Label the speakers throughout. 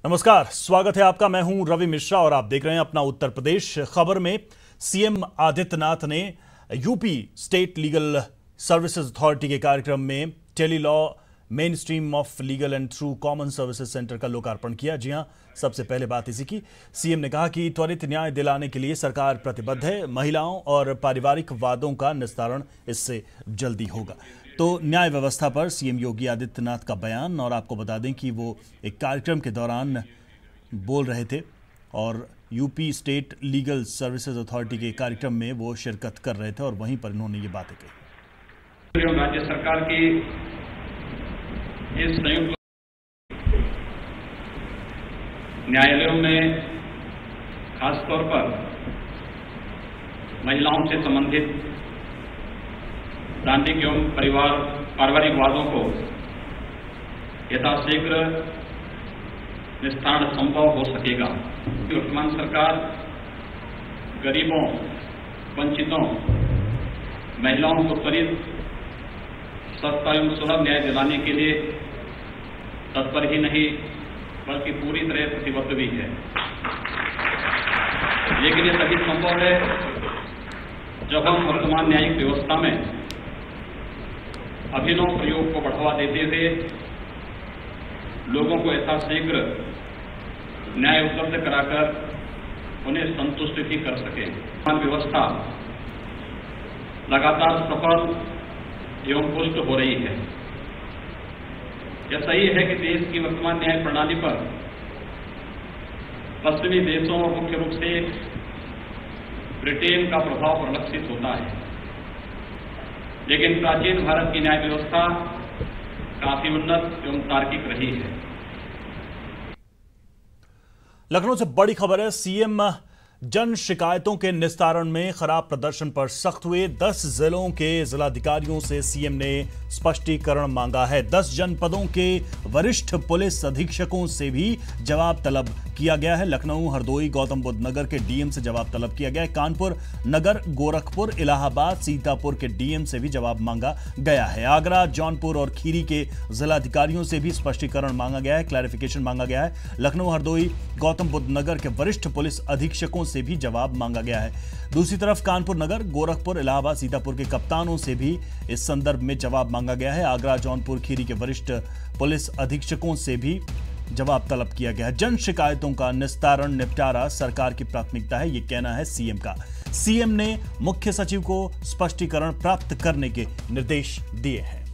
Speaker 1: नमस्कार, स्वागत है आपका। मैं हूं रवि मिश्रा और आप देख रहे हैं अपना उत्तर प्रदेश खबर में। सीएम आदित्यनाथ ने UP state legal services authority के कार्यक्रम में tele law mainstream of legal and through common services centre का लोकार्पण किया। जी हां, सबसे पहले बात इसी की। सीएम ने कहा कि त्वरित न्याय दिलाने के लिए सरकार प्रतिबद्ध है। महिलाओं और पारिवारिक वादों का निस्तारण इससे जल्दी होगा। तो न्याय व्यवस्था पर सीएम योगी आदित्यनाथ का बयान, और आपको बता दें कि वो एक कार्यक्रम के दौरान बोल रहे थे और UP state legal services authority के कार्यक्रम में वो शिरकत कर रहे थे और वहीं पर इन्होंने ये बातें कही।
Speaker 2: राज्य सरकार की इस संयुक्त न्यायालयों में खासतौर पर महिलाओं से संबंधित दांडिक एवं पारिवारिक वादों को यथाशीघ्र निस्तारण संभव हो सकेगा। वर्तमान सरकार गरीबों, वंचितों, महिलाओं को त्वरित सस्ता एवं सुलभ न्याय दिलाने के लिए तत्पर ही नहीं बल्कि पूरी तरह प्रतिबद्ध भी है। लेकिन ये तभी संभव है जब हम वर्तमान न्यायिक व्यवस्था में अभिनव प्रयोग को बढ़ावा देते हुए लोगों को यथाशीघ्र न्याय उपलब्ध कराकर उन्हें संतुष्ट भी कर सके। व्यवस्था लगातार सफल एवं पुष्ट हो रही है। यह सही है कि देश की वर्तमान न्याय प्रणाली पर पश्चिमी देशों और मुख्य रूप से ब्रिटेन का प्रभाव परिलक्षित होता है, लेकिन प्राचीन भारत की न्याय व्यवस्था काफी उन्नत एवं तार्किक रही है।
Speaker 1: लखनऊ से बड़ी खबर है। सीएम जन शिकायतों के निस्तारण में खराब प्रदर्शन पर सख्त हुए। 10 जिलों के जिलाधिकारियों से सीएम ने स्पष्टीकरण मांगा है। 10 जनपदों के वरिष्ठ पुलिस अधीक्षकों से भी जवाब तलब किया गया है। लखनऊ, हरदोई, गौतम बुद्ध नगर के डीएम से जवाब तलब किया गया है। कानपुर नगर, गोरखपुर, इलाहाबाद, सीतापुर के डीएम से भी जवाब मांगा गया है। आगरा, जौनपुर और खीरी के जिलाधिकारियों से भी स्पष्टीकरण मांगा गया है, क्लैरिफिकेशन मांगा गया है। लखनऊ, हरदोई, गौतम बुद्ध नगर के वरिष्ठ पुलिस अधीक्षकों से भी जवाब मांगा गया है। दूसरी तरफ कानपुर नगर, गोरखपुर, इलाहाबाद, सीतापुर के कप्तानों से भी इस संदर्भ में जवाब मांगा गया है। आगरा, जौनपुर, खीरी के वरिष्ठ पुलिस अधीक्षकों से भी जवाब तलब किया गया है। जन शिकायतों का निपटारा सरकार की प्राथमिकता है, यह कहना है सीएम का। सीएम ने मुख्य सचिव को स्पष्टीकरण प्राप्त करने के निर्देश दिए हैं।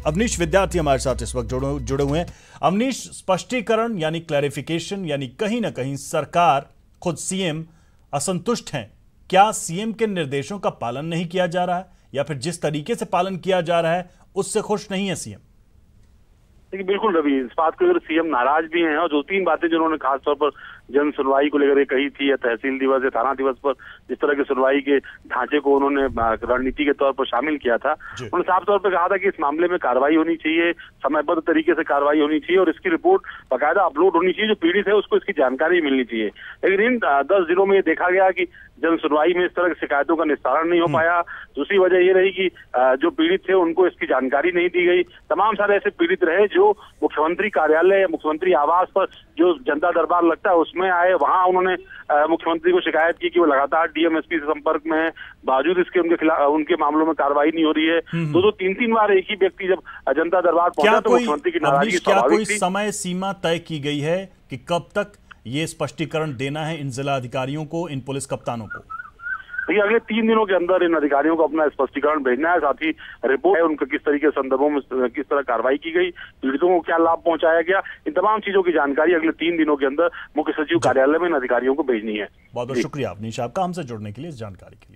Speaker 1: अवनीश विद्यार्थी हमारे साथ इस वक्त जुड़े हुए हैं। अवनीश, स्पष्टीकरण यानी क्लैरिफिकेशन यानी कहीं ना कहीं सरकार, खुद सीएम असंतुष्ट हैं। क्या सीएम के निर्देशों का पालन नहीं किया जा रहा है, या फिर जिस तरीके से पालन किया जा रहा है उससे खुश नहीं है सीएम?
Speaker 3: देखिए, बिल्कुल रवि, इस बात को अगर सीएम नाराज भी हैं और 2-3 बातें जिन्होंने खासतौर पर जन सुनवाई को लेकर कही थी, या तहसील दिवस या थाना दिवस पर जिस तरह की सुनवाई के ढांचे को उन्होंने रणनीति के तौर पर शामिल किया था, उन्होंने साफ तौर पर कहा था कि इस मामले में कार्रवाई होनी चाहिए, समयबद्ध तरीके से कार्रवाई होनी चाहिए और इसकी रिपोर्ट बाकायदा अपलोड होनी चाहिए। जो पीड़ित है उसको इसकी जानकारी मिलनी चाहिए। लेकिन इन 10 जिलों में देखा गया कि जन सुनवाई में इस तरह की शिकायतों का निस्तारण नहीं हो पाया। दूसरी वजह ये रही कि जो पीड़ित थे उनको इसकी जानकारी नहीं दी गई। तमाम सारे ऐसे पीड़ित रहे जो मुख्यमंत्री कार्यालय या मुख्यमंत्री आवास पर जो जनता दरबार लगता है उसमें आए, वहां उन्होंने मुख्यमंत्री को शिकायत की कि वो लगातार डीएम-एसपी से संपर्क में है, बावजूद इसके उनके खिलाफ उनके मामलों में कार्रवाई नहीं हो रही है। 2-3 बार एक ही व्यक्ति जब जनता दरबार पहुंचा तो मुख्यमंत्री की नाराजगी स्वाभाविक थी।
Speaker 1: कोई समय सीमा तय की गई है कि कब तक ये स्पष्टीकरण देना है इन जिला अधिकारियों को, इन पुलिस कप्तानों को?
Speaker 3: देखिए, अगले 3 दिनों के अंदर इन अधिकारियों को अपना स्पष्टीकरण भेजना है। साथ ही रिपोर्ट है उनका, किस तरीके के संदर्भों में किस तरह कार्रवाई की गई, पीड़ितों को क्या लाभ पहुंचाया गया, इन तमाम चीजों की जानकारी अगले 3 दिनों के अंदर मुख्य सचिव कार्यालय में इन अधिकारियों को भेजनी है।
Speaker 1: बहुत बहुत शुक्रिया अवनीश आपका हमसे जुड़ने के लिए, इस जानकारी के लिए।